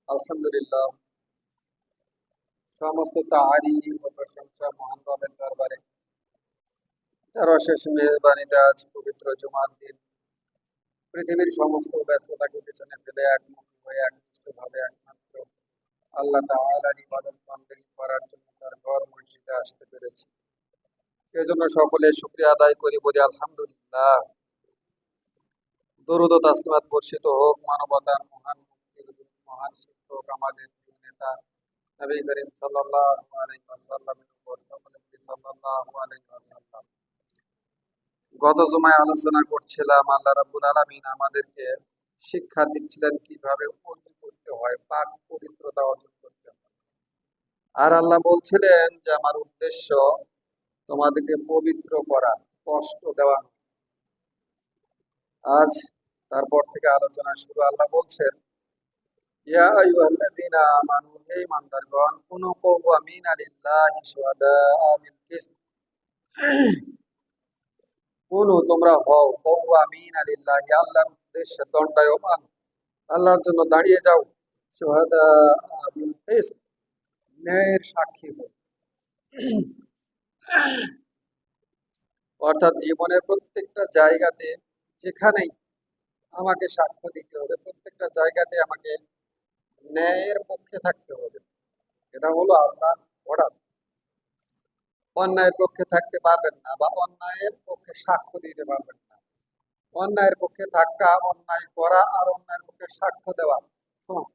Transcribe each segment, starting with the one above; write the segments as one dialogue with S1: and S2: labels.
S1: আলহামদুলিল্লাহ, সমস্ত তারিফ ও প্রশংসা মহান রবের দরবারে, যার অশেষ মেহেরবানিতে আজ পবিত্র জুমার দিন পৃথিবীর সমস্ত ব্যস্ততাকে পেছনে ফেলে একমুখী হয়ে একনিষ্ঠভাবে একমাত্র আল্লাহ তাআলার ইবাদত বন্দেগী করার জন্য তার ঘর মসজিদে আসতে পেরেছি। এজন্য সকলে শুকরিয়া আদায় করি, বলি আলহামদুলিল্লাহ। দরুদ ও তাসলিমাত বর্ষিত হোক মানবতার মহান মুক্তির মহান শিক্ষক আমাদের প্রিয় নেতা নবী করিম সাল্লাল্লাহু আলাইহি ওয়াসাল্লামের উপর। সকলে বলি সাল্লাল্লাহু আলাইহি ওয়াসাল্লাম। গত জুমায় আলোচনা করছিলাম আল্লাহ রাব্বুল আলামিন আমাদেরকে শিক্ষা দিচ্ছিলেন কিভাবে ওযু করতে হয়, পাক পবিত্রতা অর্জন করতে হয়। আর আল্লাহ বলছিলেন যে আমার উদ্দেশ্য তোমাদেরকে পবিত্র করা, কষ্ট দেওয়া নয়। আজ তারপর থেকে আলোচনা শুরু। আল্লাহ বলছেন, ইয়া আইয়ুহাল্লাযীনা আমানু, হে ঈমানদারগণ, কুনু কওয়ামিনা লিল্লাহি শুহাদাআ বিল কিসত, কুনু তোমরা হও কওয়ামিনা লিল্লাহি, আল্লাহর উদ্দেশ্যে দণ্ডায়মান, আল্লাহর জন্য দাঁড়িয়ে যাও, শুহাদাআ বিল কিসত, ন্যায়ের সাক্ষী হও। অর্থাৎ জীবনের প্রত্যেকটা জায়গাতে, যেখানেই আমাকে সাক্ষ্য দিতে হবে, প্রত্যেকটা জায়গাতে আমাকে ন্যায়ের পক্ষে থাকতে হবে। এটা হলো আল্লাহ অর্ডার। অন্যায়ের পক্ষে থাকতে পারবেন না, বা অন্যায়ের পক্ষে সাক্ষ্য দিতে পারবেন না। অন্যায়ের পক্ষে থাকা, অন্যায় করা আর অন্যায়ের পক্ষে সাক্ষ্য দেওয়া সমান।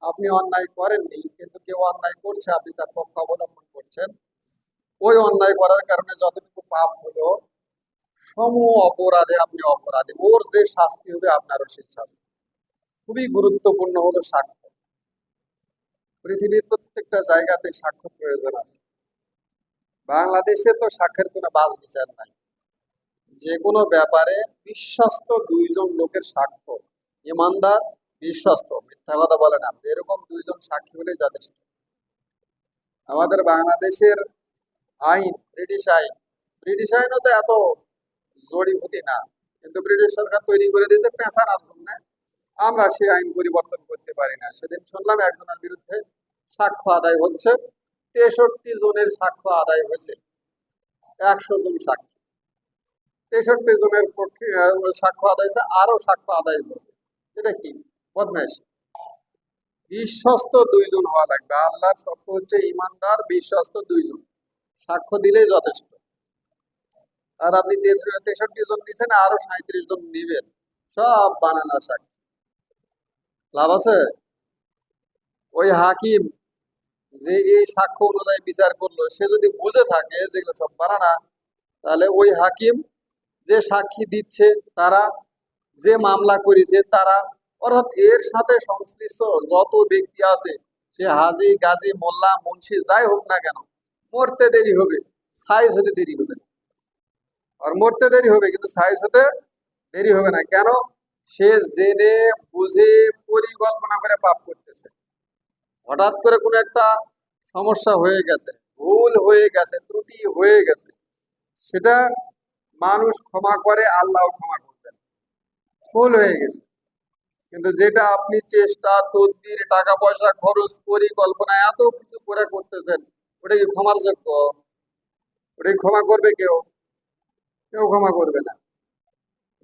S1: আপনি অন্যায় করেননি, কিন্তু কেউ অন্যায় করছে, আপনি তার পক্ষ অবলম্বন করছেন। ওই অন্যায় করার কারণে যতটুকু পাপ হলো, সম অপরাধে আপনি অপরাধী, ওর যে শাস্তি হবে আপনারও সেই শাস্তি। খুবই গুরুত্বপূর্ণ হলো সাক্ষ্য। পৃথিবীর প্রত্যেকটা জায়গাতে সাক্ষ্য প্রয়োজন আছে। বাংলাদেশে তো সাক্ষ্যের কোনো বাজ বিচার নাই। যে কোনো ব্যাপারে বিশ্বস্ত দুইজন লোকের সাক্ষ্য, ইমানদার, বিশ্বস্ত, মিথ্যা কথা বলে না, এরকম দুইজন সাক্ষী হলে যথেষ্ট। আমাদের বাংলাদেশের আইন, ব্রিটিশ আইনও তো এত জড়িভূতি না, কিন্তু ব্রিটিশ সরকার তৈরি করে দিয়েছে পেঁচানোর জন্য। আমরা সেই আইন পরিবর্তন করতে পারি না। সেদিন শুনলাম একজনের বিরুদ্ধে সাক্ষ্য আদায় হচ্ছে, 63 জনের সাক্ষ্য আদায় হয়েছে। 100 জন সাক্ষী, 63 জনের পক্ষে সাক্ষ্য আদায় হয়েছে, আরো সাক্ষ্য আদায় করবে। এটা কি বদমাইশ? বিশ্বস্ত দুইজন হওয়া লাগবে। আল্লাহর শর্ত হচ্ছে ইমানদার, বিশ্বস্ত দুইজন সাক্ষ্য দিলেই যথেষ্ট। আর আপনি 63 জন নিছেন, আরো 37 জন নিবেন, সব বানানা সাক্ষী, লাভ আছে? ওই হাকিম যে এই সাক্ষ্য অনুযায়ী বিচার করলো, সে যদি বুঝে থাকে যেগুলো সব বানানা, তাহলে ওই হাকিম যে সাক্ষী দিচ্ছে তারা, যে মামলা করেছে তারা, অর্থাৎ এর সাথে সংশ্লিষ্ট যত ব্যক্তি আছে, সে হাজি, গাজী, মোল্লা, মুন্সি যাই হোক না কেন, মরতে দেরি হবে, সাইজ হতে দেরি হবে না। আর মরতে দেরি হবে, কিন্তু সাইজ হতে দেরি হবে না। কেন? সে জেনে বুঝে পরিকল্পনা করে পাপ করতেছে। হঠাৎ করে কোনো একটা সমস্যা হয়ে গেছে, ভুল হয়ে গেছে, ত্রুটি হয়ে গেছে, সেটা মানুষ ক্ষমা করে, আল্লাহ ক্ষমা করবেন। ভুল হয়ে গেছে, কিন্তু যেটা আপনি চেষ্টা, তদবির, টাকা পয়সা খরচ, পরিকল্পনা এত কিছু করে করতেছেন, ওটা কি ক্ষমার যোগ্য? ওটা কি ক্ষমা করবে কেউ? কেউ ক্ষমা করবে না।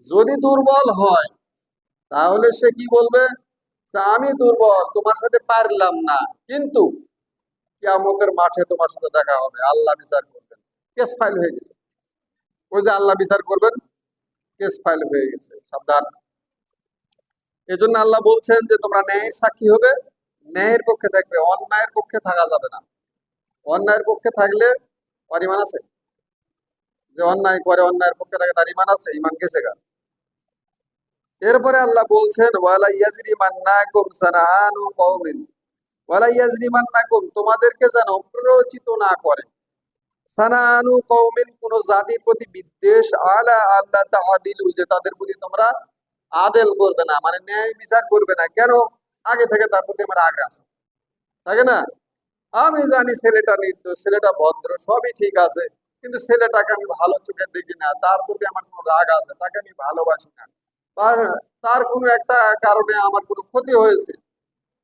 S1: যদি দুর্বল হয়, তাহলে সে কি বলবে? যে আমি দুর্বল, তোমার সাথে পারলাম না, কিন্তু কিয়ামতের মাঠে তোমার সাথে দেখা হবে, আল্লাহ বিচার করবেন। কেস ফাইল হয়ে গেছে। ওই যে আল্লাহ বিচার করবেন, কেস ফাইল হয়ে গেছে, সাবধান। এজন্য আল্লাহ বলছেন যে তোমরা ন্যায়ের সাক্ষী হবে, ন্যায়ের পক্ষে থাকবে, অন্যায়ের পক্ষে থাকা যাবে না। অন্যায়ের পক্ষে থাকলে তার ইমান আছে? যে অন্যায় করে অন্যায়ের পক্ষে থাকে, তার ইমান আছে? ইমান গেছে গা। এরপরে আল্লাহ বলছেন, ওয়ালা ইয়াজরিমান্নাকুম সানাআনু কওমিন, ওয়ালা ইয়াজরিমান্নাকুম, তোমাদেরকে যেন প্ররোচিত না করে, সানাআনু কওমিন, কোন জাতির প্রতি বিদ্বেষ, আলা আল্লাহ তাআদিলু, যে তাদের প্রতি তোমরা আদেল করবে না, মানে ন্যায় বিচার করবে না। কেন? আগে থেকে তার প্রতি আমার রাগ আছে, থাকে না? আমি জানি ছেলেটা নির্দোষ, ছেলেটা ভদ্র, সবই ঠিক আছে, কিন্তু ছেলেটাকে আমি ভালো চোখে দেখি না, তার প্রতি আমার কোনো রাগ আছে, তাকে আমি ভালোবাসি না, তার তার কোনো একটা কারণে আমার কোনো ক্ষতি হয়েছে,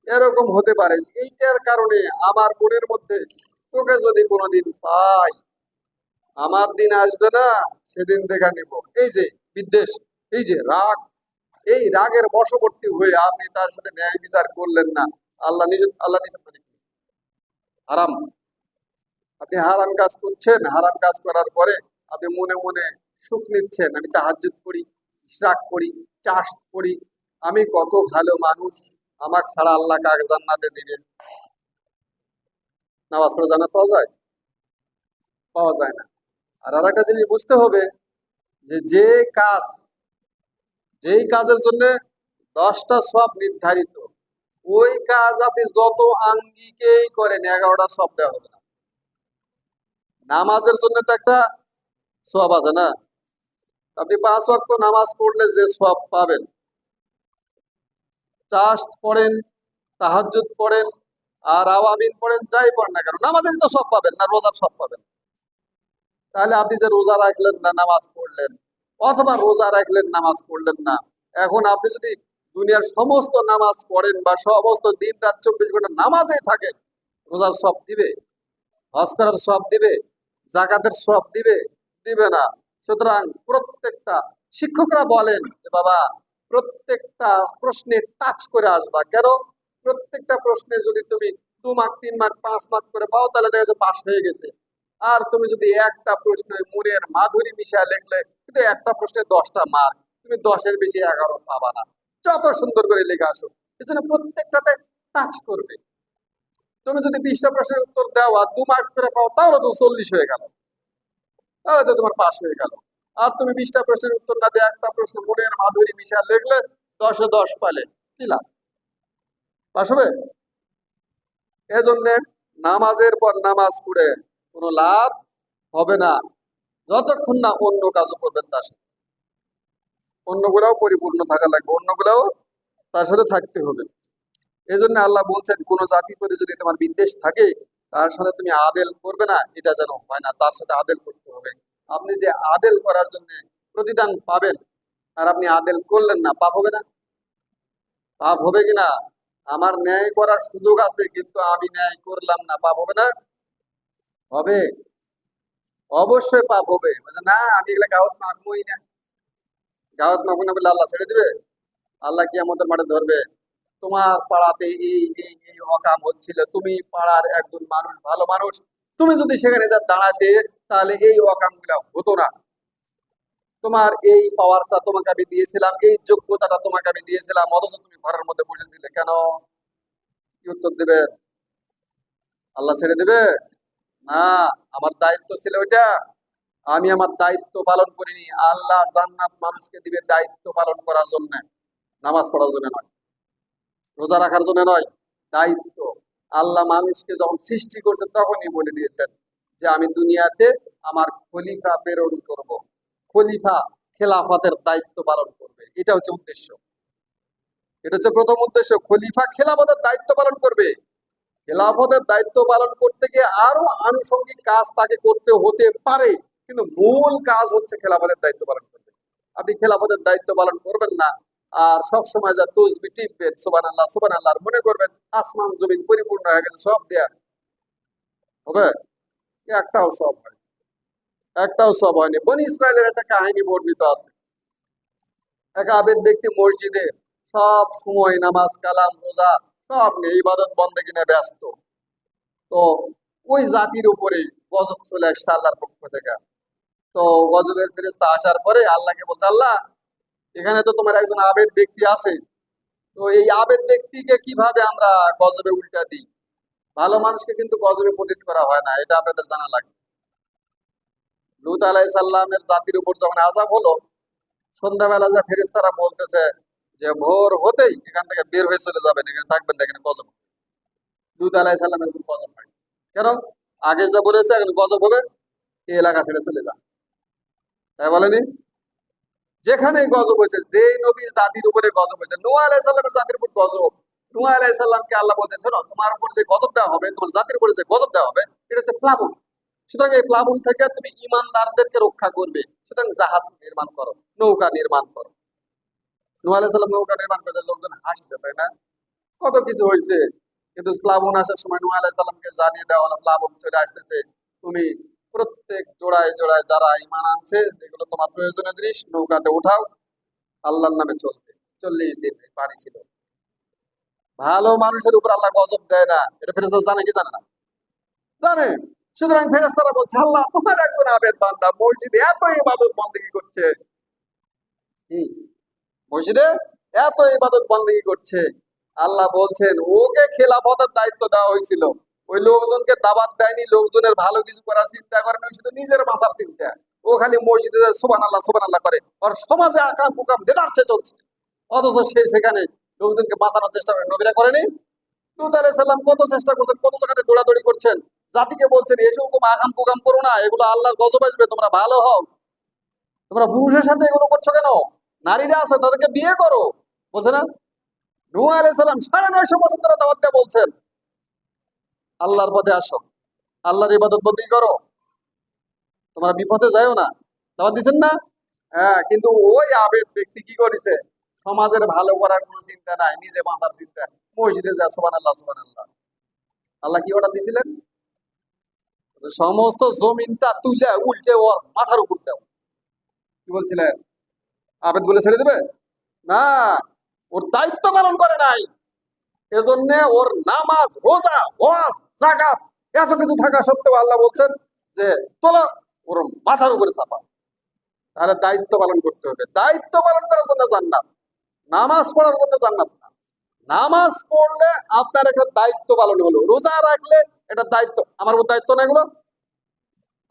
S1: এরকম হতে পারে। এইটার কারণে আমার মনের মধ্যে তোকে যদি কোনোদিন পাই, আমার দিন আসবে না, সেদিন দেখা নিব। এই যে বিদ্বেষ, এই যে রাগ, এই রাগের বশবর্তী হয়ে আপনি তার সাথে ন্যায় বিচার করলেন না। আল্লাহ নিষেধ মানে কি? হারাম। আপনি হারাম কাজ করছেন, হারাম কাজ করার পরে আপনি মনে মনে সুখ নিচ্ছেন, আমি তাহাজ্জুদ করি, ইশরাক করি, চাষ করি, আমি কত ভালো মানুষ, আমাকে ছাড়া আল্লাহ কাকে জান্নাতে দিবে। নামাজ পড়ে জান্নাত পাওয়া যায়? পাওয়া যায় না। আর একটা জিনিস বুঝতে হবে, যে কাজ, যেই কাজের জন্য 10টা সওয়াব নির্ধারিত, ওই কাজ আপনি যত আঙ্গিকেই করেন 11টা সওয়াব দেওয়া হবে না। নামাজের জন্য তো একটা সওয়াব আছে না? আপনি 5 ওয়াক্ত নামাজ পড়লে যে সওয়াব পাবেন, চাষ পড়েন, তাহাজ্জুদ পড়েন, আর আওয়ামিন পড়েন, যাই পড়েন না কেন, নামাজেরই তো সওয়াব পাবেন না, রোজার সওয়াব পাবেন। তাহলে আপনি যে রোজা রাখলেন না, নামাজ পড়লেন, অথবা রোজা রাখলেন নামাজ পড়লেন না, এখন আপনি যদি দুনিয়ার সমস্ত নামাজ পড়েন বা সমস্ত দিন রাত 24 ঘন্টা নামাজেই থাকেন, রোজার সওয়াব দিবে? হজ করার সওয়াব দিবে? জাকাতের সওয়াব দিবে? দিবে না। সুতরাং প্রত্যেকটা, শিক্ষকরা বলেন যে বাবা, প্রত্যেকটা প্রশ্নে টাচ করে আসবা। কেন? প্রত্যেকটা প্রশ্নে যদি তুমি 2 মার্ক, 3 মার্ক, 5 মার্ক করে পাও, তাহলে দেখা যায় পাস হয়ে গেছে। আর তুমি যদি একটা প্রশ্নে মনের মাধুরী মিশায় লিখলে, কিন্তু একটা প্রশ্নে 10টা মার্ক, তুমি 10-এর বেশি 11 পাবা না, যত সুন্দর করে লেখা আসো। এজন্য প্রত্যেকটাতে টাচ করবে। তুমি যদি 20টা প্রশ্নের উত্তর দাও আর 2 মার্ক করে পাও, তাহলে তো 40 হয়ে গেল, তাহলে তো তোমার পাস হয়ে গেল। আর তুমি 20টা প্রশ্নের উত্তর না দিয়ে একটা প্রশ্ন মনের মাধুরী মিশা লিখলে, 10-এ 10 পালে, কি লাভ? পাস হবে? এজন্য নামাজের পর নামাজ পড়ে কোনো লাভ হবে না, যতক্ষণ না অন্য কাজও করবেন তার সাথে। অন্যগুলাও পরিপূর্ণ থাকা লাগবে, অন্যগুলাও তার সাথে থাকতে হবে। এই জন্য আল্লাহ বলছেন, কোন জাতির প্রতি যদি তোমার বিদ্বেষ থাকে, তার সাথে তুমি আদেল করবে না, এটা যেন হয় না, তার সাথে আদেল করতে হবে। আপনি যে আদেল করার জন্য প্রতিদান পাবেন, আর আপনি আদেল করলেন না, পাপ হবে না? পাপ হবে কিনা? আমার ন্যায় করার সুযোগ আছে, কিন্তু আমি ন্যায় করলাম না, পাপ হবে না? হবে, অবশ্যই পাপ হবে। বলছে না, আমি এগুলা গাওয়াত মাখবই না। গাওয়াত মাখবো না বলে আল্লাহ ছেড়ে দিবে? আল্লাহ কি আমাদের মাঠে ধরবে? তোমার পাড়াতে এই অকাম হচ্ছিল, তুমি পাড়ার একজন মানুষ, ভালো মানুষ, তুমি যদি সেখানে যা দাঁড়াতে, তাহলে এই অকাম গুলা হতো না। তোমার এই পাওয়ারটা তোমাকে আমি দিয়েছিলাম, এই যোগ্যতাটা তোমাকে আমি দিয়েছিলাম, অথচ তুমি ঘরের মধ্যে বসেছিলে কেন? কি উত্তর দেবে? আল্লাহ ছেড়ে দেবে? না, আমার দায়িত্ব ছিল ওইটা, আমি আমার দায়িত্ব পালন করিনি। আল্লাহ জান্নাত মানুষকে দিবে দায়িত্ব পালন করার জন্য, নামাজ পড়ার জন্য নয়, রোজা রাখার জন্য নয়। দায়িত্ব। আল্লাহ মানুষকে যখন সৃষ্টি করছেন, তখনই বলে দিয়েছেন যে আমি দুনিয়াতে আমার খলিফা প্রেরণ করব। খলিফা খেলাফতের দায়িত্ব পালন করবে, এটা হচ্ছে উদ্দেশ্য। এটা হচ্ছে প্রথম উদ্দেশ্য, খলিফা খেলাফতের দায়িত্ব পালন করবে। খেলাফতের দায়িত্ব পালন করতে গিয়ে আরো আনুষঙ্গিক কাজ তাকে করতে হতে পারে, কিন্তু মূল কাজ হচ্ছে খেলাফতের দায়িত্ব পালন করবে। আপনি খেলাফতের দায়িত্ব পালন করবেন না, আর সব সময় যা তসবিহ টিপবেন, সুবহানাল্লাহ সুবহানাল্লাহ আর মনে করবেন আসমান জমিন পরিপূর্ণ হয়ে গেছে, সব দেয়া হবে? একটাও সব হয়, একটাও সব হয়নি। বনি ইসরায়েলের একটা কাহিনী বর্ণিত আছে। এক আবেদ ব্যক্তি মসজিদে সব সময় নামাজ কালাম রোজা সব নিয়ে ইবাদত বন্দেগী নিয়ে ব্যস্ত। তো ওই জাতির উপরে গজব চলে আসছে আল্লাহর পক্ষ থেকে। তো গজবের ফেরেশতা আসার পরে আল্লাহকে বলতে, আল্লাহ, এখানে তো তোমার একজন আবেদ ব্যক্তি আছে, তো এই আবেদ ব্যক্তিকে কিভাবে আমরা গজবে উল্টা দিই? ভালো মানুষকে কিন্তু গজবে পতিত করা হয় না, এটা আপনাদের জানা লাগবে। লূত আলাইহিস সালামের জাতির উপর যখন আযাব হলো, সন্ধ্যাবেলা যে ফেরেশতারা বলতেছে যে ভোর হতেই এখান থেকে বের হয়ে চলে যাবেন, এখানে থাকবেন না, এখানে গজব। লূত আলাইহিস সালামের উপর গজব হয়। কেন? আগে যা বলেছে এখন গজব হবে, এই এলাকা ছেড়ে চলে যান, তাই বলেনি? যেখানে গজব হয়েছে, যে নবীর জাতির উপরে গজব হয়েছে, নূহ আলাইহিস সালামের জাতির উপর গজব, নূহ আলাইহিস সালামকে আল্লাহ বলছেন, শোনো, তোমার উপর যে গজব দেওয়া হবে, তোমার জাতির উপরে যে গজব দেওয়া হবে, এটা হচ্ছে প্লাবন। সুতরাং এই প্লাবন থেকে তুমি ইমানদারদেরকে রক্ষা করবে, সুতরাং জাহাজ নির্মাণ করো, নৌকা নির্মাণ করো। নূহ আলাইহিস সালাম নৌকা নির্মাণ করেছে, লোকজন হাসছে, তাই না? কত কিছু হয়েছে, কিন্তু প্লাবন আসার সময় নূহ আলাইহিস সালামকে জানিয়ে দেওয়া হলো প্লাবন চলে আসতেছে, তুমি প্রত্যেক জোড়ায় জোড়ায় যারা ঈমান আনছে যেগুলো তোমার প্রয়োজনীয় জিনিস নৌকাতে উঠাও, আল্লাহর নামে চলবে। 40 দিন এই পানি ছিল। ভালো মানুষের উপর আল্লাহ গজব দেয় না, এটা ফেরেশতা জানে কি জানে না? জানে। সুতরাং ফেরেশতারা বলছে, আল্লাহ তোমার একজন আবেদ বান্দা মসজিদে এত ইবাদত বন্দেগী করছে, কি মসজিদে এত ইবাদত বন্দেগী করছে, আল্লাহ বলছেন ওকে খেলাফতের দায়িত্ব দেওয়া হয়েছিল, ওই লোকজনকে দাওয়াত দেয়নি, লোকজনের ভালো কিছু করার চিন্তা করে না, শুধু নিজের বাঁচার চিন্তা। ও খালি মসজিদে সুবহানাল্লাহ আল্লাহ করে, আর সমাজে আকাম কুকাম দেদারছে চলছে, অথচ সে সেখানে লোকজনকে বাঁচানোর চেষ্টা করে। নবীরা করেনি? লূত আলাইহিস সালাম কত চেষ্টা করছেন, কত জায়গাতে দৌড়াদৌড়ি করছেন, জাতিকে বলছেন এসব আকাম কুকাম করো না, এগুলো আল্লাহর গজব আসবে, তোমরা ভালো হও। তোমরা পুরুষের সাথে এগুলো করছো কেন? নারীরা আছে তাদেরকে বিয়ে করো, বলছে না? নূহ আলাইহিস সালাম 950 বছর ধরে দাওয়াত দিয়ে বলছেন আল্লাহর পথে আসো, আল্লাহর ইবাদত বন্দেগী করো, তোমরা বিপদে যাও না, দাওয়াত দিচ্ছেন না? হ্যাঁ, কিন্তু ওই আবেদ ব্যক্তি কি করেছে? সমাজের ভালো করার কোনো চিন্তা নাই, নিজে বাঁচার চিন্তা। মসজিদে যা সুবহানাল্লাহ সুবহানাল্লাহ। আল্লাহ কি অর্ডার দিয়েছিলেন? সমস্ত জমিনটা তুলে উল্টে ওর মাথার উপর দাও, কি বলছিলেন? আবেদ বলে ছেড়ে দেবে না, ওর দায়িত্ব পালন করে নাই, এজন্য ওর নামাজ রোজা ওয়াজ যাকাত এত কিছু থাকা সত্ত্বেও আল্লাহ বলছেন যে তোলো, ওর মাথার উপরে চাপা। তাহলে দায়িত্ব পালন করতে হবে, দায়িত্ব পালন করার জন্য জান্নাত, নামাজ পড়ার জন্য জান্নাত না। নামাজ পড়লে আপনার একটা দায়িত্ব পালন হলো, রোজা রাখলে এটা দায়িত্ব, আমার উপর দায়িত্ব না এগুলো।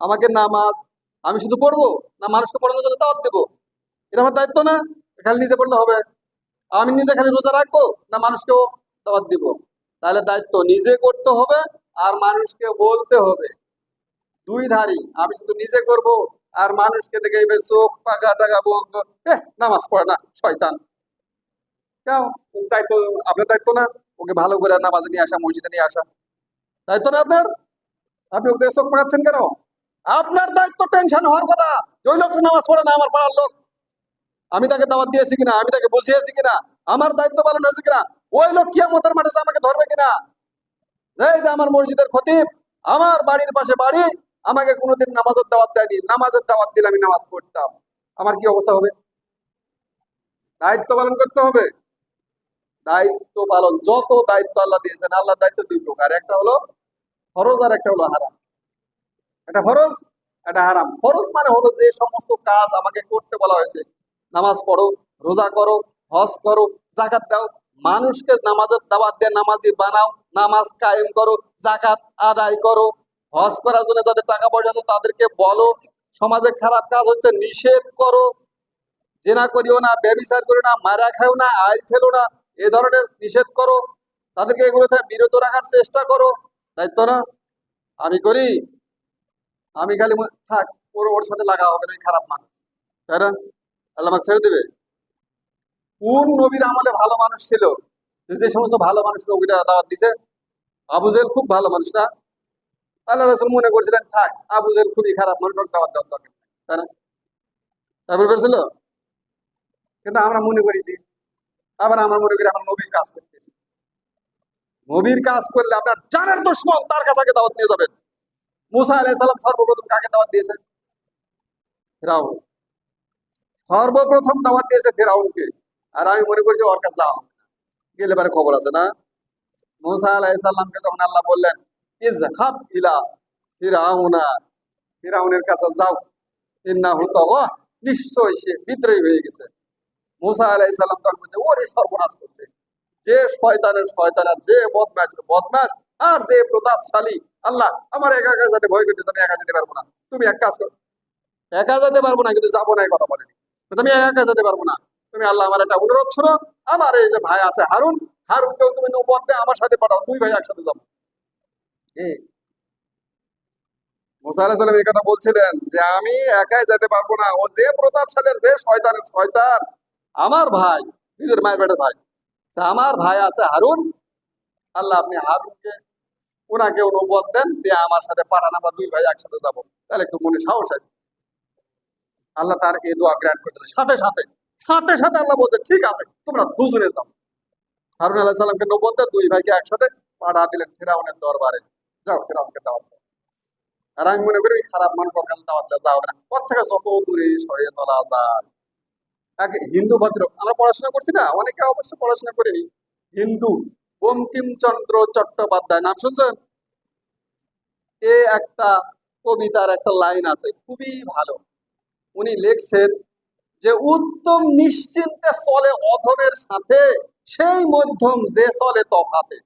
S1: আমাকে নামাজ আমি শুধু পড়বো না মানুষকে পড়ানোর জন্য দাওয়াত দেবো, এটা আমার দায়িত্ব না? খালি নিজে পড়লে হবে? আমি নিজে খালি রোজা রাখবো না মানুষকেও দাওয়াত দিব? তাহলে দায়িত্ব নিজে করতে হবে আর মানুষকে বলতে হবে, দুই ধারি। আমি শুধু নিজে করব আর মানুষকে দেখে এবার চোখ পাকা টাকা বলবো নামাজ পড়ে না শয়তান, কেন? ওর দায়িত্ব আপনার দায়িত্ব না? ওকে ভালো করে নামাজে নিয়ে আসা, মসজিদে নিয়ে আসা দায়িত্ব না আপনার? আপনি ওকে চোখ পাকাচ্ছেন কেন? আপনার দায়িত্ব টেনশন হওয়ার কথা যে ওই লোকটা নামাজ পড়ে না, আমার পাড়ার লোক, আমি তাকে দাওয়াত দিয়েছি কিনা, আমি তাকে বুঝিয়েছি কিনা, আমার দায়িত্ব পালন হয়েছে কিনা, ওই লোক কিয়ামতের মাঠে যে আমাকে ধরবে কিনা। এই যে আমার মসজিদের খতিব, আমার বাড়ির পাশে বাড়ি, আমাকে কোনোদিন নামাজের দাওয়াত দেয়নি, নামাজের দাওয়াত দিলে আমি নামাজ পড়তাম, আমার কি অবস্থা হবে? দায়িত্ব পালন করতে হবে। দায়িত্ব পালন, যত দায়িত্ব আল্লাহ দিয়েছেন, আল্লাহ দায়িত্ব দুই প্রকার, একটা হলো ফরজ আর একটা হলো হারাম। এটা ফরজ, এটা হারাম। ফরজ মানে হলো যে সমস্ত কাজ আমাকে করতে বলা হয়েছে, নামাজ পড়ো, রোজা করো, হজ করো, জাকাত দাও, মানুষকে নামাজের দাওয়াত দিয়ে নামাজি বানাও, নামাজ কায়েম করো, জাকাত আদায় করো, হজ করার জন্য যাদের টাকা পয়সা আছে তাদেরকে বলো, সমাজে খারাপ কাজ হচ্ছে নিষেধ করো, জেনা করিও না, ব্যভিচার করিও না, মারা খাও না, আইল ঠেলো না, এ ধরনের নিষেধ করো, তাদেরকে এগুলো থেকে বিরত রাখার চেষ্টা করো। দায়িত্ব না? আমি করি, আমি খালি থাক, ওর ওর সাথে লাগা হবে না, খারাপ মানুষ, তাই না? আল্লাহ আমাকে ছেড়ে দেবে? কোন নবীর আমলে ভালো মানুষ ছিল যে সমস্ত ভালো মানুষ নবীরা দাওয়াত দিছে? আবু জেহেল খুব ভালো মানুষ না? আল্লাহ রাসূল মনে করছিলেন থাক, আবু জেহেল খুবই খারাপ মানুষ, ওর দাওয়াত দেওয়ার দরকার নেই, তাই না? তারপর করেছিল। কিন্তু আমরা মনে করেছি, আবার আমরা মনে করি আমরা নবীর কাজ করতেছি। নবীর কাজ করলে আপনার জানের দুশমন তার কাছে আগে দাওয়াত নিয়ে যাবেন। মুসা আলাইহিস সালাম সর্বপ্রথম কাকে দাওয়াত দিয়েছেন? ফিরাউন। সর্বপ্রথম দাওয়াত দিয়েছে ফিরাউনকে, আর আমি মনে করছি ওর কাছে যাও, গেলে পরে খবর আছে না? মুসা আলাইহিস সালামকে যখন আল্লাহ বললেন ইযহাব ইলা ফিরাউনা, ফিরাউনের কাছে যাও, ইন্নাহু তাগা, নিশ্চয়ই সে বিদ্রোহী হয়ে গেছে। মুসা আলাইহিস সালাম তখন বলছে ওরে সর্বনাশ করছে, যে শয়তানের শয়তান, আর যে বদমাশের বদমাশ, আর যে প্রতাপশালী। আল্লাহ আমার একা একা যেতে ভয় করতেছে, আমি একা যেতে পারবো না, তুমি এক কাজ করো। একা যেতে পারবো না, কিন্তু যাবো না এই কথা বলেনি, আমি একা যেতে পারবো না, তুমি আল্লাহ আমার একটা অনুরোধ শোনো, আমার এই যে ভাই আছে হারুন, হারুনকেও তুমি নৌপথ দিয়ে আমার সাথে পাঠাও, দুই ভাই একসাথে যাবো। এই মুসা আলাইহিস সালাম এই কথা বলছিলেন যে আমি একাই যেতে পারবো না, ও যে প্রতাপশালীর, যে শয়তানের শয়তান, আমার ভাই, নিজের মায়ের পেটের ভাই, আমার ভাই আছে হারুন, আল্লাহ আপনি হারুনকে ওনাকে অনুপদ দেন, দিয়ে আমার সাথে পাঠান, আমরা দুই ভাই একসাথে যাবো, তাহলে একটু মনে সাহস আছে। আল্লাহ তার এই দোয়া গ্র্যান্ট করেছিলেন, সাথে সাথে সাথে সাথে আল্লাহ বলছে ঠিক আছে তোমরা দুজনে যাও। হারুন আলাইহিস সালামকে নবুয়ত দুই ভাইকে একসাথে পাঠা দিলেন ফিরাউনের দরবারে। যাও ফিরাউনকে দাওয়াত দাও। আর আমি মনে করি খারাপ মানুষের কাছে দাওয়াত দেওয়া যাবে না, ওর থেকে যত দূরে সরিয়ে চলা যায়। এক হিন্দু ভদ্র, আমরা পড়াশোনা করছি না, অনেকে অবশ্য পড়াশোনা করিনি, হিন্দু বঙ্কিমচন্দ্র চট্টোপাধ্যায় নাম শুনছেন? এ একটা কবিতার একটা লাইন আছে খুবই ভালো। উনি লিখছেন যে উত্তম নিশ্চিন্তে চলে অধমের সাথে, সেই মধ্যম যে চলে তফাতে।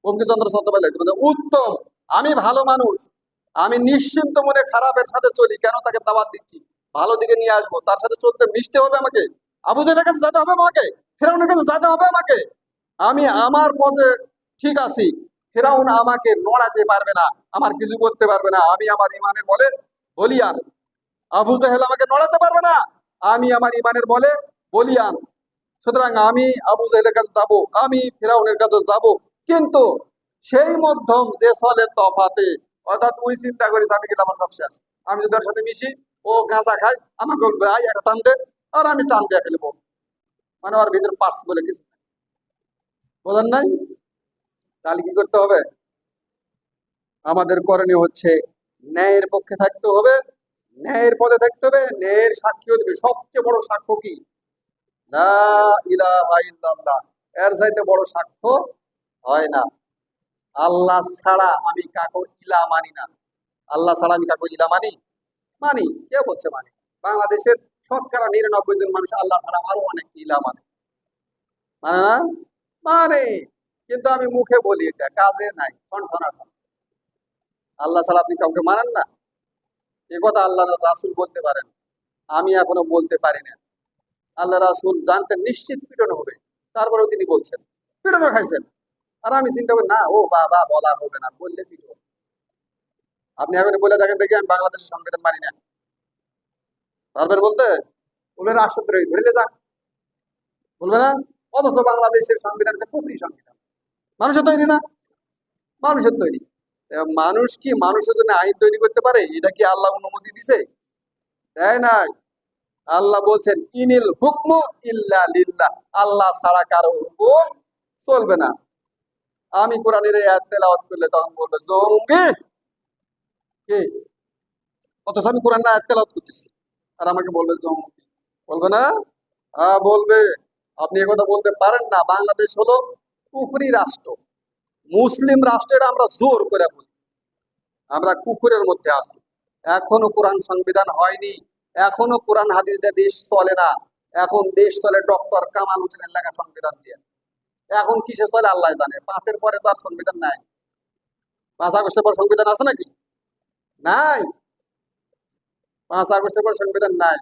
S1: বঙ্কিমচন্দ্র চট্টোপাধ্যায় লিখছেন, উত্তম, আমি ভালো মানুষ, আমি নিশ্চিন্ত মনে খারাপের সাথে চলি, কেন তাকে দাওয়াত দিচ্ছি, ভালো দিকে নিয়ে আসবো, তার সাথে চলতে মিশতে হবে আমাকে, আবু জেহেলের কাছে যেতে হবে আমাকে, ফেরাউনের কাছে যেতে হবে আমাকে, আমি আমার পথে ঠিক আছি, ফেরাউন আমাকে নড়াতে পারবে না, আমার কিছু করতে পারবে না, আমি আমার ইমানের বলে বলিয়ান। আবু জেহেল আমাকে নড়াতে পারবে না, আমি আমার ইমানের বলে বলিয়ান। সুতরাং আমি আবু জেহেলের কাছে যাব, আমি ফেরাউনের কাছে যাব, কিন্তু সেই মধ্যম যে চলে তফাতে। অর্থাৎ তুই চিন্তা করিস আমি কিন্তু আমার সব শেষ, আমি যদি ওর সাথে মিশি, ও গাঁজা খায়, আমাকে বলবে আই একটা টান দে, আর আমি টান দিয়ে ফেলবো, মানে ওর ভিতরে পার্স বলে কিছু নেই। বোঝেন নাই? তাহলে কি করতে হবে? আমাদের করণীয় হচ্ছে ন্যায়ের পক্ষে থাকতে হবে, ন্যায়ের পথে থাকতে হবে, ন্যায়ের সাক্ষী হতে হবে। সবচেয়ে বড় সাক্ষ্য কি? লা ইলাহা ইল্লাল্লাহ। এর চাইতে বড় সাক্ষ্য হয় না। আল্লাহ ছাড়া আমি কাকো ইলা মানি না। আল্লাহ ছাড়া আমি কাকো ইলা মানি? মানি। কে বলছে মানি? বাংলাদেশের শতকরা 99 জন মানুষ আল্লাহ ছাড়া আরো অনেক ইলা মানে। মানে না? মানে, কিন্তু আমি মুখে বলি, এটা কাজে নাই, ঠনঠনা ঠন। আল্লাহ ছাড়া আপনি কাউকে মানেন না, এ কথা আল্লাহ রাসূল বলতে পারেন, আমি এখনো বলতে পারি না। আল্লাহ রাসূল জানতেন নিশ্চিত পিটন হবে, তারপরেও তিনি বলছেন, পিটনও খাইছেন। আর আমি চিন্তা করি না, ও বাবা বলা হবে না, বললে পিটন। আপনি এখন বলে দেখেন দেখি আমি বাংলাদেশের সংবিধান মানি না, পারবেন বলতে? বলে রাষ্ট্রদ্রোহী ধরে যান, বলবে না? অথচ বাংলাদেশের সংবিধান হচ্ছে কুফরি সংবিধান, মানুষের তৈরি না, মানুষের তৈরি। মানুষ কি মানুষের জন্য আইন তৈরি করতে পারে? এটা কি আল্লাহ অনুমতি দিছে? তাই নাই। আল্লাহ বলছেন ইনিল হুকমু ইল্লা লিল্লাহ, আল্লাহ ছাড়া কারো হুকুম চলবে না। আমি কোরআনের এই আয়াত তেলাওয়াত করলে তখন বলবে জঙ্গি কি, অথচ আমি কোরআন আয়াত তেলাওয়াত করতেছি, আর আমাকে বলবে জঙ্গি। বলবে না? হ্যাঁ বলবে। আপনি এ কথা বলতে পারেন না, বাংলাদেশ হলো কুফরি রাষ্ট্র, মুসলিম রাষ্ট্রের আমরা জোর করে বলি আমরা কুকুরের মধ্যে আছি। এখনো কোরআন সংবিধান হয়নি, এখনো কোরআন হাদিস দিয়ে দেশ চলে না, এখন দেশ চলে ডক্টর কামাল হোসেনের লেখা সংবিধান দিয়ে। এখন কিসে চলে আল্লাহ জানে। 5-এর পরে তো আর সংবিধান নাই। 5 আগস্টের পর সংবিধান আছে নাকি? নাই। 5 আগস্টের পর সংবিধান নাই।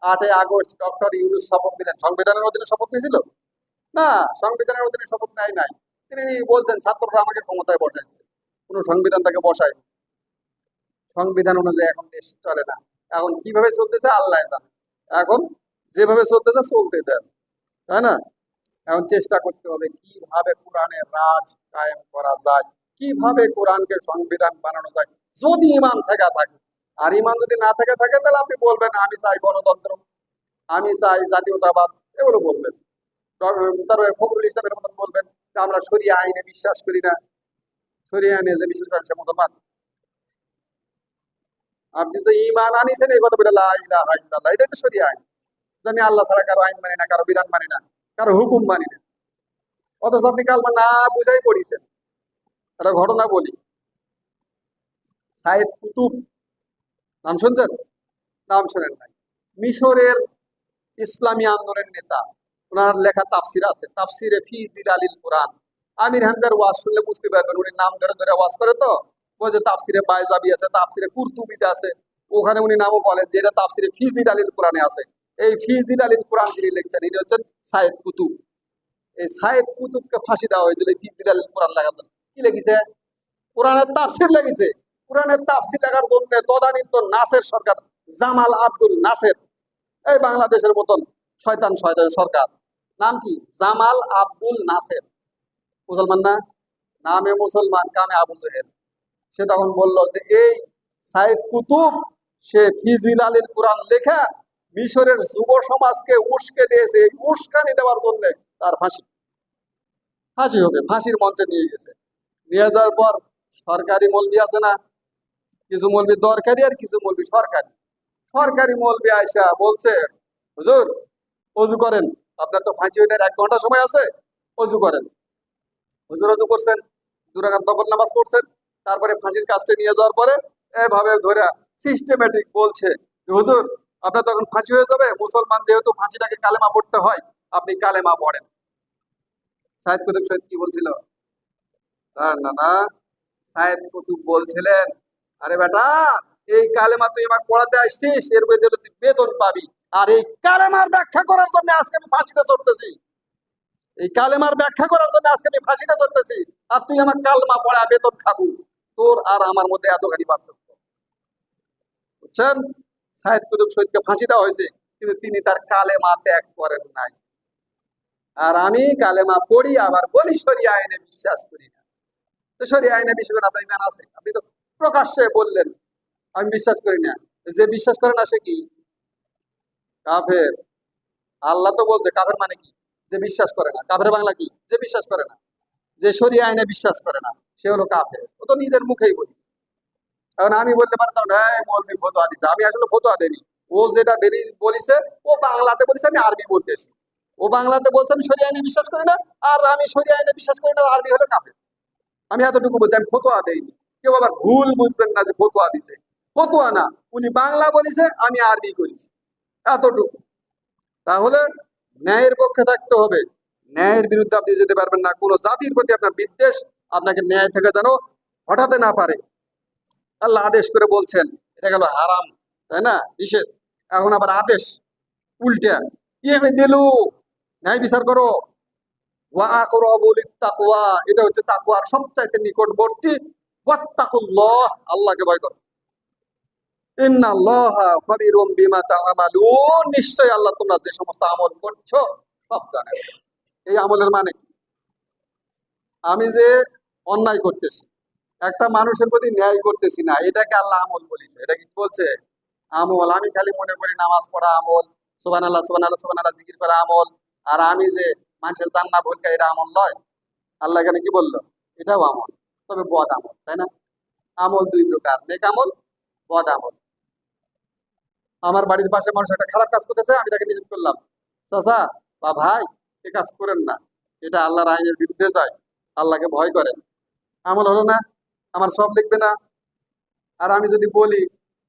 S1: 8 আগস্ট ডক্টর ইউনূস শপথ দিলেন, সংবিধানের অধীনে শপথ নিয়েছিল না, সংবিধানের অধীনে শপথ নেয় নাই। তিনি বলছেন ছাত্ররা আমাকে ক্ষমতায় বসাইছে, কোন সংবিধান তাকে বসায়, সংবিধান অনুযায়ী এখন দেশ চলে না। এখন কিভাবে চলতেছে আল্লাহ জানে, এখন যেভাবে চলতেছে চলতে দেন, তাই না? এখন চেষ্টা করতে হবে কিভাবে কোরআনের রাজ কায়েম করা যায়, কিভাবে কোরআনকে সংবিধান বানানো যায়, যদি ইমান থেকে থাকে। আর ইমান যদি না থেকে থাকে তাহলে আপনি বলবেন আমি চাই গণতন্ত্র, আমি চাই জাতীয়তাবাদ, এগুলো বলবেন। তারপরে ফখরুল ইসলামের মতন বলবেন যে আমরা শরিয়া আইনে বিশ্বাস করি না, শরিয়া আইনে যে বিশ্বাস করেন সে মুসলমান। আপনি তো ইমান আনিছেন এই কথা বলে লা ইলাহা ইল্লাল্লাহ, এটাই তো শরিয়া আইন, যে আমি আল্লাহ ছাড়া কারো আইন মানি না, কারো বিধান মানি না, কারো হুকুম মানি না। অথচ আপনি কালমা না বুঝাই পড়িছেন। একটা ঘটনা বলি, সাইদ কুতুব নাম শুনছেন? নাম শোনেন নাই? মিশরের ইসলামী আন্দোলনের নেতা, ওনার লেখা তাফসির আছে, তাফসিরে ফি জিলালিল কোরআন। আমির হামদার ওয়াজ শুনলে বুঝতে পারবেন, উনি নাম ধরে ধরে ওয়াজ করে তো। ওই যে তাফসিরে বাইজাবি আছে, তাফসিরে কুরতুবিতে আছে, ওখানে উনি নামও বলেন যে এটা তাফসিরে ফি জিলালিল কোরআনে আছে। এই ফি জিলালিল কোরআন যিনি লিখছেন ইনি হচ্ছেন সাইদ কুতুব। এই সাইদ কুতুবকে ফাঁসি দেওয়া হয়েছিল এই ফি জিলালিল কোরআন লেখার জন্য। কি লিখেছে? কোরআনের তাফসির লেগেছে। কোরআনের তাফসির লেখার জন্য তদানীন্তন নাসের সরকার, জামাল আব্দুল নাসের, এই বাংলাদেশের মতন শয়তান শয়তান সরকার, নাম কি? জামাল আব্দুল নাসের। মুসলমান না, নামে মুসলমান কামে আবু জেহেল। সে তখন বলল যে এই সাইদ কুতুব সে ফিজিল আলীর কোরআন লেখা মিশরের যুব সমাজকে উস্কে দিয়েছে, এই উস্কানি দেওয়ার জন্য তার ফাঁসি। ফাঁসি হবে, ফাঁসির মঞ্চে নিয়ে গেছে। নিয়ে যাওয়ার পর সরকারি মৌলবি আছে না, কিছু মৌলবি দরকারি আর কিছু মৌলবি সরকারি। সরকারি মৌলবি আয়সা বলছে, হুজুর অজু করেন, আপনার তো ফাঁসি হইতে আর 1 ঘন্টা সময় আছে, অজু করেন। হুজুর অজু করছেন, 2 রাকাত নফল নামাজ পড়ছেন, তারপরে ফাঁসির কাজটা নিয়ে যাওয়ার পরে এভাবে ধরে সিস্টেমেটিক বলছে যে, হুজুর আপনার তখন ফাঁসি হয়ে যাবে, মুসলমান যেহেতু ফাঁসিটাকে কালেমা পড়তে হয়, আপনি কালেমা পড়েন। সাইদ কুতুব শহীদ কি বলছিল? না না, সাইদ কুতুব বলছিলেন, আরে বেটা, এই কালেমা তুই আমাকে পড়াতে আসছিস, এর বদলে তুই বেতন পাবি। আর এই কালেমার ব্যাখ্যা করার জন্য আজকে আমি ফাঁসিতে চড়তেছি, এই কালেমার ব্যাখ্যা করার জন্য আজকে আমি ফাঁসিতে চড়তেছি, আর তুই আমার কালেমা পড়া বেতন খাবো। তোর আর আমার মধ্যে এতখানি পার্থক্য, বুঝছেন? সাইদ কুতুব শহীদকে ফাঁসি দেওয়া হয়েছে, কিন্তু তিনি তার কালেমা ত্যাগ করেন নাই। আর আমি কালেমা পড়ি, আবার বলি শরিয়া আইনে বিশ্বাস করি না। তো শরিয়া আইনে বিশ্বাস করেন, আপনার ইমান আছে? আপনি তো প্রকাশ্যে বললেন আমি বিশ্বাস করি না। যে বিশ্বাস করে না সে কি? কাফের। আল্লাহ তো বলছে কাফের মানে কি? যে বিশ্বাস করে না। কাফের বাংলা কি? যে বিশ্বাস করে না। যে শরিয়া আইনে বিশ্বাস করে না সে হলো কাফের। ও তো নিজের মুখেই বলি। এখন আমি বলতে পারতাম না, এই মৌলবি ফতোয়া দিছে, আমি আসলে ফতোয়া দেনি। ও যেটা বলিছে, ও বাংলাতে বলিছে, আমি আরবি বলতেছি। ও বাংলাতে বলছে আমি শরিয়া আইনে বিশ্বাস করি না, আর আমি শরিয়া আইনে বিশ্বাস করি না, আরবি হলো কাফের। আমি এতটুকু বলছি, আমি ফতোয়া দেইনি। কেউ আবার ভুল বুঝবেন না যে ফতোয়া দিছে। ফতোয়া না, উনি বাংলা বলিছে, আমি আরবি করেছি, এতটুকু। তাহলে ন্যায়ের পক্ষে থাকতে হবে, ন্যায়ের বিরুদ্ধে আপনি যেতে পারবেন না। কোনো জাতির প্রতি আপনার বিদ্বেষ আপনাকে ন্যায় থেকে যেন হটাতে না পারে। আল্লাহ আদেশ করে বলছেন, এটা গেল হারাম, তাই না, নিষেধ। এখন আবার আদেশ উল্টা, ইয়ে দিলু, ন্যায় বিচার করো। ওয়া আকরাবুল তাকওয়া, এটা হচ্ছে তাকওয়ার সবচাইতে নিকটবর্তী। ওয়াত্তাকুল্লাহ, আল্লাহকে ভয় করো। ইন্নাল্লাহা খাবীরুম বিমা তা'মালুন, নিশ্চয় আল্লাহ তোমরা যে সমস্ত আমল করছো সব জানেন। এই আমলের মানে কি? আমি যে অন্যায় করতেছি, একটা মানুষের প্রতি ন্যায় করতেছি না, এটাকে আল্লাহ আমল বলিছে। এটা কি বলছে? আমল। আমি খালি মনে করি নামাজ পড়া আমল, সুবহানাল্লাহ সুবহানাল্লাহ সুবহানাল্লাহ জিকির করা আমল। আর আমি যে মানুষের জান্নাত ভুলকা, এটা আমল নয়। আল্লাহ এখানে কি বললো? এটাও আমল, তবে বদ আমল, তাই না? আমল 2 প্রকার, নেক আমল, বদ আমল। আমার বাড়ির পাশে মানুষ একটা খারাপ কাজ করতেছে, আমি তাকে নিষেধ করলাম, চাচা বা ভাই, এ কাজ করেন না, এটা আল্লাহর আইনের বিরুদ্ধে যায়, আল্লাহকে ভয় করেন। আমল হলো না? আমার সব লিখবে না? আর আমি যদি বলি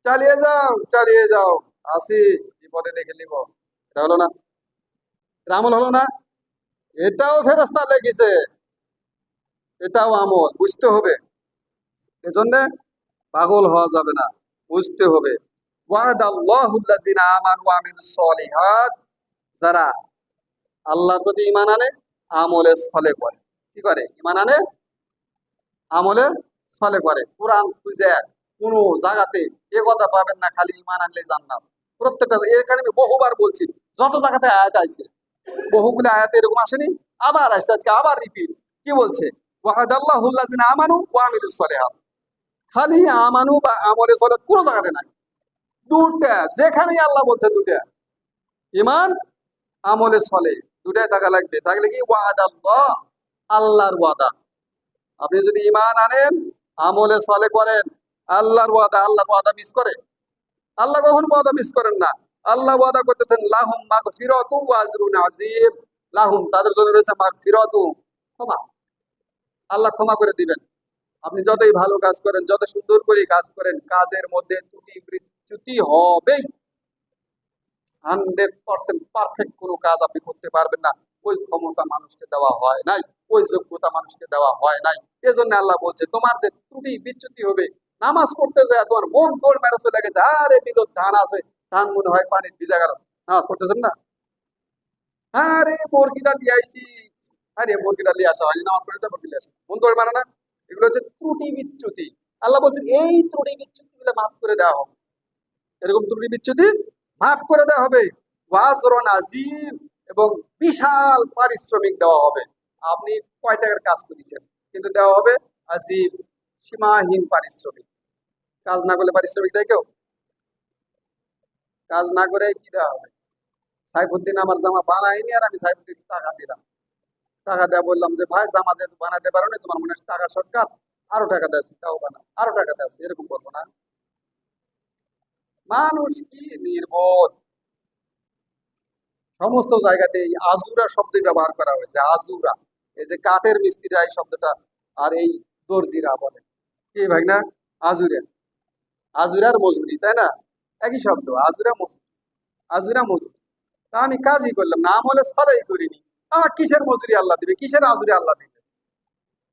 S1: চালিয়ে যাও চালিয়ে যাও, আসি, বিপদে দেখে নিব, এটা হলো না? এটা আমল হলো না? এটাও ফেরেশতা লেগেছে, এটাও আমল, বুঝতে হবে। এজন্য পাগল হওয়া যাবে না, বুঝতে হবে। ওয়াদাল্লাহুল্লাযিনা আমানু ওয়া আমিলুস সলিহাত, যারা আল্লাহর প্রতি ঈমান আনে, আমলে সলে করে। কি করে? ঈমান আনে, আমলে সলে করে। কোরআন খুঁজে কোনো জায়গাতে এ কথা পাবেন না খালি ঈমান আনলে জান্নাত। প্রত্যেকটা, এখানে আমি বহুবার বলছি, যত জায়গাতে আয়াত আছে, বহুগুলো আয়াতে এরকম আসেনি, আবার আসছে, আজকে আবার রিপিট। কি বলছে? ওয়াদাল্লাহুল্লাযিনা আমানু ওয়া আমিলুস সলিহাত। খালি আমানু বা আমলে সলে কোনো জায়গাতে নাই। দুটা, যেখানেই আল্লাহ বলছে দুটা, ইমান, আমলে সলে, দুটাই থাকা লাগবে। থাকলে কি? ওয়াদাল্লাহ, আল্লাহর ওয়াদা। আপনি যদি ইমান আনেন, আমলে সলে করেন, আল্লাহর ওয়াদা, আল্লাহর ওয়াদা মিস করে? আল্লাহ কখনো ওয়াদা মিস করেন না। আল্লাহ ওয়াদা করতেছেন লাহুম মাগফিরাতু ওয়া আজরুন আযীম। লাহুম, তাদের জন্য রয়েছে মাগফিরাতু, ক্ষমা। আল্লাহ ক্ষমা করে দিবেন। আপনি যতই ভালো কাজ করেন, যত সুন্দর করে কাজ করেন, কাজের মধ্যে ত্রুটি বিচ্যুতি হবেই। 100% পারফেক্ট কোনো কাজ আপনি করতে পারবেন না। ওই ক্ষমতা মানুষকে দেওয়া হয় নাই, ওই যোগ্যতা মানুষকে দেওয়া হয় নাই। এজন্য আল্লাহ বলছে তোমার যে ত্রুটি বিচ্যুতি হবে, নামাজ পড়তে যায় তোমার মন দৌড় মেরে চলে গেছে, আরে বিলত ধান আছে, ধান মনে হয় পানি ভিজা গেল, নামাজ পড়তেছেন না। আরে মুরগিটা দিয়ে আসছি, আরে মুরগিটা নিয়ে আসা হয়নি, নামাজ পড়ে যাবো, দিলে আসো, মন দৌড় মারে না। এগুলো হচ্ছে ত্রুটি বিচ্যুতি। আল্লাহ বলছেন এই ত্রুটি বিচ্যুতি গুলো মাফ করে দেওয়া হবে। এরকম ত্রুটি বিচ্যুতি মাফ করে দেওয়া হবে। ওয়াজরন আজিম, এবং বিশাল পারিশ্রমিক দেওয়া হবে। আপনি কয় টাকার কাজ করেছেন, কিন্তু দেওয়া হবে আজিম, সীমাহীন পারিশ্রমিক। কাজ না করলে পারিশ্রমিক দেয় কেউ? কাজ না করে কি দেওয়া হবে? সাইফুদ্দিন আমার জামা বানায়নি, আর আমি সাইফুদ্দিন টাকা দিলাম, টাকা দেওয়া বললাম যে ভাই জামা যেহেতু বানাতে পারো না, তোমার মনে হয় টাকার শর্টকাট, আরো টাকা দেওয়া, তাও বানাও, আরো টাকা দেওয়া, এরকম বলবো না। মানুষ কি নির্বোধ! সমস্ত জায়গাতে এই আজুরা শব্দ ব্যবহার করা হয়েছে, আজুরা। এই যে কাঠের মিস্ত্রিরা এই শব্দটা, আর এই দর্জিরা বলে কি ভাই না, আজুরা। আজুরার মজুরি, তাই না? একই শব্দ, আজুরা মজুরি, আজুরা মজুরি। তা আমি কাজই করলাম, নাম হলে সদাই করিনি। আমার কিসের মজুরি আল্লাহ দিবে, কিসের আজুরি আল্লাহ দিবে?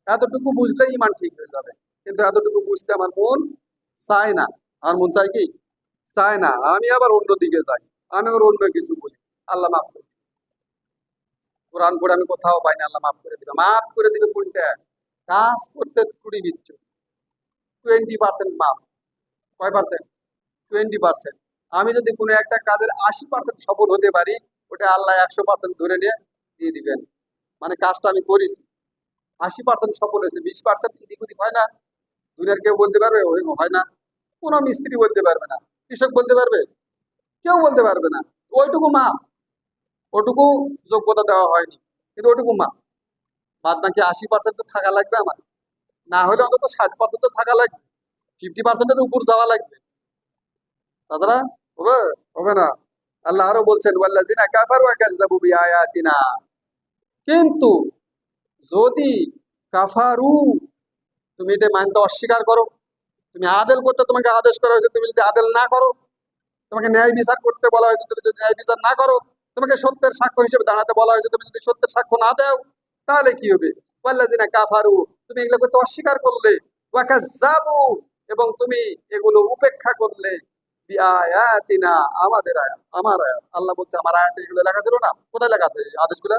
S1: এতটুকু বুঝলে ইমান ঠিক হয়ে যাবে, কিন্তু এতটুকু বুঝতে আমার মন চায় না। আমার মন চায় কি? চায় না। আমি আবার অন্যদিকে যাই, আমি আবার অন্য কিছু বলি। আল্লাহ মাফ করে দিবে। কোরআন পড়ে আমি কোথাও পাই না আল্লাহ মাফ করে দিবে। মাফ করে দিবে কোনটা? কাজ করতে ত্রুটি বিচ্ছু 20% মাফ। কয় পার্সেন্ট? 20%। আমি যদি কোনো একটা কাজের 80% সফল হতে পারি, ওটা আল্লাহ 100% ধরে নিয়ে দিয়ে দিবেন। মানে কাজটা আমি করেছি, 80% সফল হয়েছে, 20% এদিক ওদিক হয় না। দুনিয়ার কেউ বলতে পারবে? হয় না। কোনো মিস্ত্রি বলতে পারবে না, কৃষক বলতে পারবে? কেউ বলতে পারবে না। ওইটুকু মাপ, ওটুকু যোগ্যতা দেওয়া হয়নি, কিন্তু ওটুকু মাপ। বাদ বাকি 80% তো থাকা লাগবে আমার, না হলে অন্তত 60% তো থাকা লাগবে, 50%-এর উপর যাওয়া লাগবে। তাছাড়া হবে? হবে না। আল্লাহ আরো বলছেন, ওয়াল্লাযিনা কাফারু ওয়া কাযযাবু বিআয়াতিনা। কিন্তু যদি কাফারু, তুমি এটা মানতে অস্বীকার করো, তুমি আদেল করতে তোমাকে আদেশ করা হয়েছে, তুমি যদি আদেল না করো, তোমাকে ন্যায় বিচার করতে বলা হয়েছে, তুমি যদি ন্যায় বিচার না করো, তোমাকে সত্যের সাক্ষ্য হিসেবে দাঁড়াতে বলা হয়েছে, তুমি যদি সত্যের সাক্ষ্য না দাও, তাহলে কি হবে? ওয়াল্লাযিনা কাফারু, তুমি এগুলো করতে অস্বীকার করলে, ওয়া কাযযাবু, এবং তুমি এগুলো উপেক্ষা করলে, বিআয়াতিনা, আমাদের আয়াত, আমার আয়াত। আল্লাহ বলছে আমার আয়াতে এগুলো লেখা ছিল না? কোথায় লেখা আছে এই আদেশগুলো?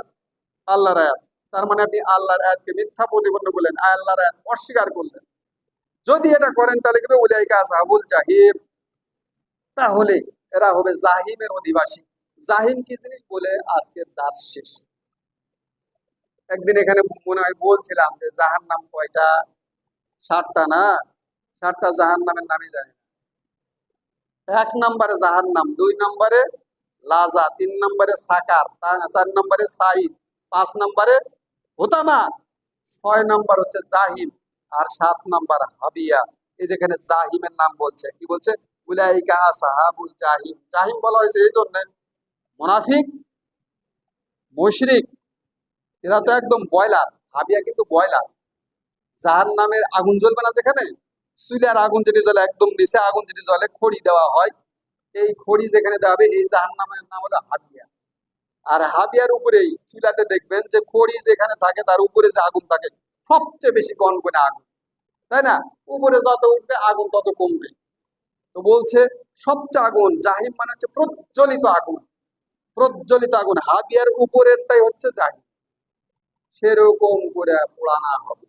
S1: আল্লাহর আয়াত। তার মানে আপনি আল্লাহর আয়াতকে মিথ্যা প্রতিপন্ন করলেন, আল্লাহর আয়াত অস্বীকার করলেন। যদি এটা করেন তাহলে কি হবে? উলাইকা আসহাবুল জাহিম, তাহলে এরা হবে জাহিমের অধিবাসী। জাহিম কি জিনিস বলে আজকের দাস শেষ। একদিন এখানে মনে হয় বলছিলাম যে জাহান্নাম কয়টা? 7টা না? 7টা জাহান্নামের নামই জানি না। 1 নম্বরে জাহান্নাম, 2 নম্বরে লাজা, 3 নম্বরে সাকার, 4 নম্বরে সাইদ, 5 নম্বরে হুতামা, 6 নম্বর হচ্ছে জাহিম, আর 7 নম্বর হাবিয়া। এই যেখানে জাহিমের নাম বলছে, কি বলছে? উলাইকা আসহাবুল জাহিম। জাহিম বলা হয়েছে এই জন্য, মুনাফিক, মুশরিক, এরা তো একদম বয়লার। হাবিয়া কিন্তু বয়লার। জাহান্নামের আগুন জ্বলবে না যেখানে, চুলার আগুন যেটি জ্বলে, একদম নিচে আগুন যেটি জ্বলে, খড়ি দেওয়া হয়, এই খড়ি যেখানে দেওয়া হবে, এই জাহান্নামের নাম হলো হাবিয়া। আর হাবিয়ার উপরেই চুলাতে দেখবেন যে খড়ি যেখানে থাকে তার উপরে যে আগুন থাকে, সবচেয়ে বেশি কনকনে আগুন, তাই না? উপরে যত উঠবে আগুন তত কমবে। তো বলছে সবচেয়ে আগুন, জাহিম মানে হচ্ছে প্রজ্বলিত আগুন, প্রজ্বলিত আগুন। হাবিয়ার উপরেরটাই হচ্ছে জাহিম। সেরকম করে পোড়ানো হবে,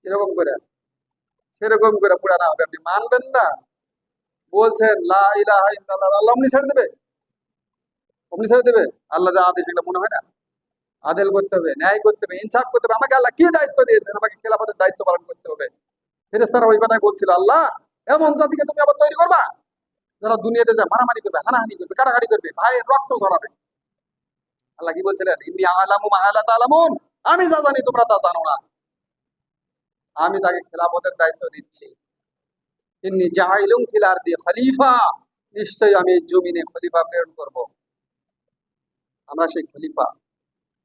S1: এরকম করে, সেরকম করে পোড়ানো হবে। আপনি মানবেন না? বলছেন লা ইলাহা ইল্লাল্লাহ, আল্লাহ অমনি ছেড়ে দেবে, অমনি ছেড়ে দেবে। আল্লাহর আদেশ এগুলো মনে হয় না? আদেল করতে হবে, ন্যায় করতে হবে, ইনসাফ করতে হবে। আমাকে আল্লাহ কি দায়িত্ব দিয়েছেন? আমাকে খেলাফতের দায়িত্ব পালন করতে হবে। ফেরেশতারা ওই কথাই বলছিল, আল্লাহ এমন জাতিকে তুমি আবার তৈরি করবা যারা দুনিয়াতে যা মারামারি করবে, হানাহানি করবে, কাটাকাটি করবে, ভাইয়ের রক্ত ঝরাবে। আল্লাহ কি বলছিলেন? ইন্নী আ'লামু মা লা তা'লামুন, আমি যা জানি তোমরা তা জানো না। আমি তাকে খেলাফতের দায়িত্ব দিচ্ছি। ইন্নী জাইলুন ফিল আরদি খলিফা, নিশ্চয়ই আমি এই জমিনে খলিফা প্রেরণ করব। আমরা সেই খলিফা।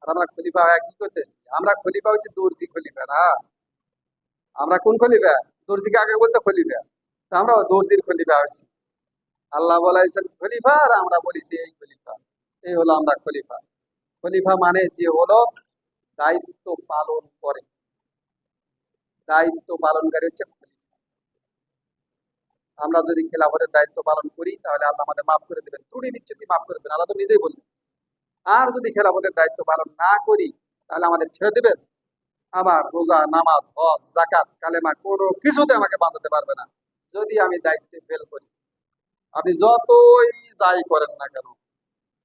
S1: আর আমরা খলিফা হয়ে কি করতেছি? আমরা খলিফা হচ্ছে দর্জি খলিফা না। আমরা কোন খলিফা? দর্জিকে আগে বলতে খলিফা, তা আমরা দর্জির খলিফা হয়েছি। আল্লাহ বলাইছেন খলিফা, আর আমরা বলেছি এই খলিফা। এই হলো আমরা খলিফা। খলিফা মানে যে হলো দায়িত্ব পালন করে, দায়িত্ব পালনকারী হচ্ছে খলিফা। আমরা যদি খেলাফতের দায়িত্ব পালন করি তাহলে আল্লাহ আমাদের মাফ করে দেবেন, ত্রুটি বিচ্যুতি মাফ করে দেবেন, আল্লাহ তো নিজেই বলবেন। আর যদি খেলাফতের দায়িত্ব পালন না করি তাহলে আমাদের ছেড়ে দেবেন। আমার রোজা, নামাজ, হজ, যাকাত, কালেমা কোনো কিছুতে আমাকে বাঁচাতে পারবে না যদি আমি দায়িত্বে ফেল করি। আপনি যতই যাই করেন না কেন,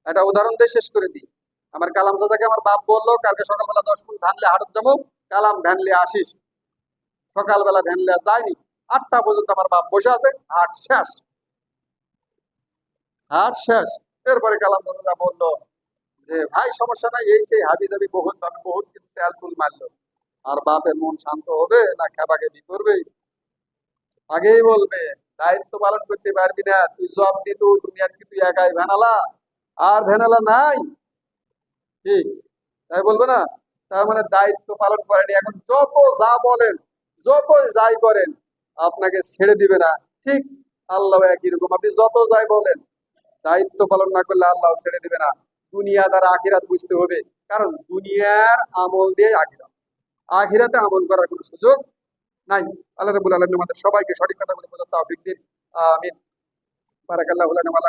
S1: একটা উদাহরণ দিয়ে শেষ করে দিই। আমার কালাম চাচাকে আমার বাপ বললো, কালকে সকালবেলা 10 মিনিট ধানলে হাটত যাবো, কালাম ভ্যানলে আসিস। সকালবেলা ভ্যানলে যায়নি, 8টা পর্যন্ত আমার বাপ বসে আছে, হাট শেষ, হাট শেষ। এরপরে কালাম চাচা বললো যে ভাই সমস্যা নাই, এই সেই হাবি যাবি বহুত ভাবে বহুত কিন্তু তেল তুল মারলো, আর বাপের মন শান্ত হবে না খেপাখেপি করবে? আগেই বলবে দায়িত্ব পালন করতে পারবি না, তুই জব দিত দুনিয়ার কি তুই একাই ভেনালা, আর ভেনালা নাই, কি তাই বলবে না? তার মানে দায়িত্ব পালন করেনি, এখন যত যা বলেন, যত যাই করেন, আপনাকে ছেড়ে দিবে না। ঠিক আল্লাহ একই রকম, আপনি যত যাই বলেন, দায়িত্ব পালন না করলে আল্লাহ ছেড়ে দিবে না। দুনিয়া দ্বারা আখিরাত বুঝতে হবে, কারণ দুনিয়ার আমল দিয়ে আখিরাত, আখিরাতে আমল করার কোনো সুযোগ নাই। আল্লাহ রাব্বুল আলামিন আমাদের সবাইকে সঠিক কথাগুলো বোঝার তৌফিক দিন। আমিন। বারাকাল্লাহু লানা ওয়া